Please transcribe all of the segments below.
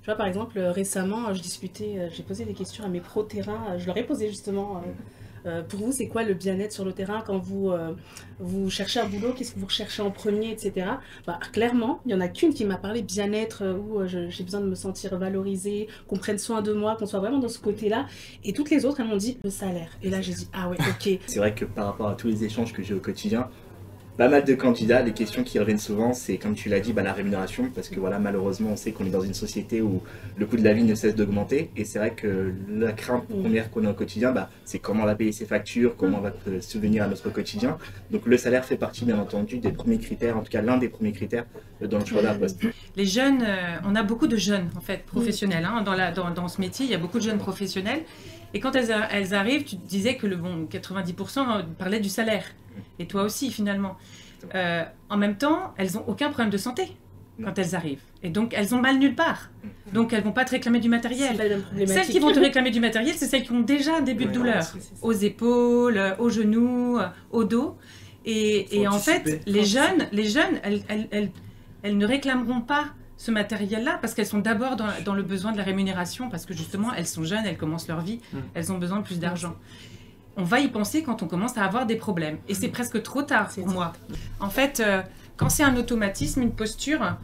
vois, par exemple, récemment, je discutais, j'ai posé des questions à mes pros terrain. Je leur ai posé justement, pour vous, c'est quoi le bien-être sur le terrain quand vous cherchez un boulot, qu'est-ce que vous recherchez en premier, etc. Bah, clairement, il n'y en a qu'une qui m'a parlé bien-être, où j'ai besoin de me sentir valorisée, qu'on prenne soin de moi, qu'on soit vraiment dans ce côté-là. Et toutes les autres, elles m'ont dit le salaire. Et là, j'ai dit, ah ouais, ok. C'est vrai que par rapport à tous les échanges que j'ai au quotidien, pas mal de candidats, les questions qui reviennent souvent, c'est comme tu l'as dit, la rémunération, parce que voilà, malheureusement, on sait qu'on est dans une société où le coût de la vie ne cesse d'augmenter, et c'est vrai que la crainte première qu'on a au quotidien, c'est comment on va payer ses factures, comment on va subvenir à notre quotidien. Donc le salaire fait partie, bien entendu, des premiers critères, en tout cas l'un des premiers critères dans le choix d'un poste. Les jeunes, on a beaucoup de jeunes en fait professionnels, hein, dans ce métier, il y a beaucoup de jeunes professionnels. Et quand elles arrivent, tu te disais que 90% parlaient du salaire. Et toi aussi, finalement. En même temps, elles n'ont aucun problème de santé quand elles arrivent. Et donc, elles ont mal nulle part. Donc, elles ne vont pas te réclamer du matériel. Celles qui vont te réclamer du matériel, c'est celles qui ont déjà un début de douleur. Aux épaules, aux genoux, au dos. Et en fait, les jeunes, elles ne réclameront pas ce matériel-là, parce qu'elles sont d'abord dans le besoin de la rémunération, parce que justement, elles sont jeunes, elles commencent leur vie, elles ont besoin de plus d'argent. On va y penser quand on commence à avoir des problèmes. Et c'est presque trop tard pour moi. En fait, quand c'est un automatisme, une posture,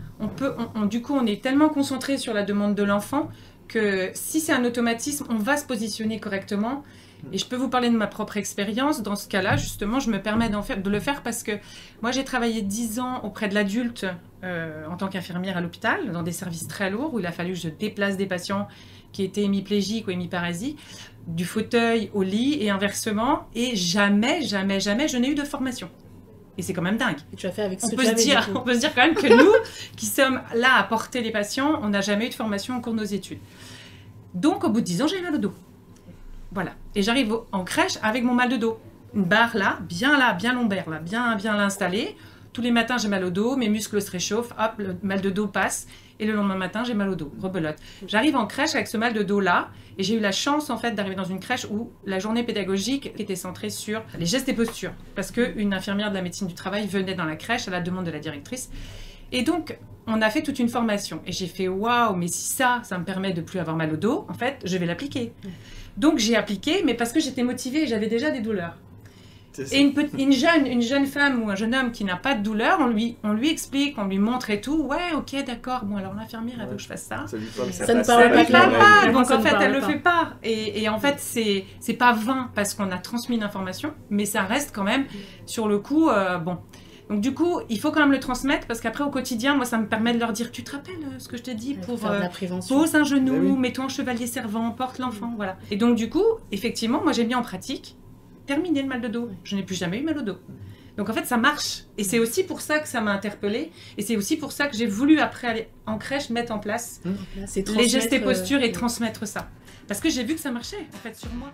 du coup, on est tellement concentré sur la demande de l'enfant que si c'est un automatisme, on va se positionner correctement. Et je peux vous parler de ma propre expérience. Dans ce cas-là, justement, je me permets de le faire parce que moi, j'ai travaillé 10 ans auprès de l'adulte en tant qu'infirmière à l'hôpital, dans des services très lourds où il a fallu que je déplace des patients qui étaient hémiplégiques ou hémiparésies, du fauteuil au lit et inversement. Et jamais, jamais, jamais, je n'ai eu de formation. Et c'est quand même dingue. Et tu as fait avec ce on peut se dire quand même que nous, qui sommes là à porter les patients, on n'a jamais eu de formation au cours de nos études. Donc, au bout de 10 ans, j'ai eu mal au dos. Voilà. Et j'arrive en crèche avec mon mal de dos. Une barre là, bien lombaire, là, bien l'installer. Tous les matins, j'ai mal au dos, mes muscles se réchauffent, hop, le mal de dos passe. Et le lendemain matin, j'ai mal au dos, rebelote. J'arrive en crèche avec ce mal de dos là, et j'ai eu la chance en fait d'arriver dans une crèche où la journée pédagogique était centrée sur les gestes et postures. Parce qu'une infirmière de la médecine du travail venait dans la crèche à la demande de la directrice. Et donc, on a fait toute une formation. Et j'ai fait, waouh, mais si ça me permet de plus avoir mal au dos, en fait, je vais l'appliquer. Donc j'ai appliqué, mais parce que j'étais motivée et j'avais déjà des douleurs. Et une jeune femme ou un jeune homme qui n'a pas de douleur, on lui explique, on lui montre et tout. Ouais, ok, d'accord. Bon, alors l'infirmière, elle veut que je fasse ça. Ça ne parle pas. Donc en fait, elle ne le fait pas. Et en fait, c'est pas vain parce qu'on a transmis une information, mais ça reste quand même, sur le coup, bon. Donc du coup, il faut quand même le transmettre parce qu'après au quotidien, moi ça me permet de leur dire, tu te rappelles ce que je t'ai dit pour pose un genou, mets-toi en chevalier servant, porte l'enfant, voilà. Et donc du coup, effectivement, moi j'ai mis en pratique, terminer le mal de dos. Je n'ai plus jamais eu mal au dos. Donc en fait, ça marche. Et c'est aussi pour ça que ça m'a interpellée. Et c'est aussi pour ça que j'ai voulu après aller en crèche mettre en place les gestes et postures et transmettre ça. Parce que j'ai vu que ça marchait en fait sur moi.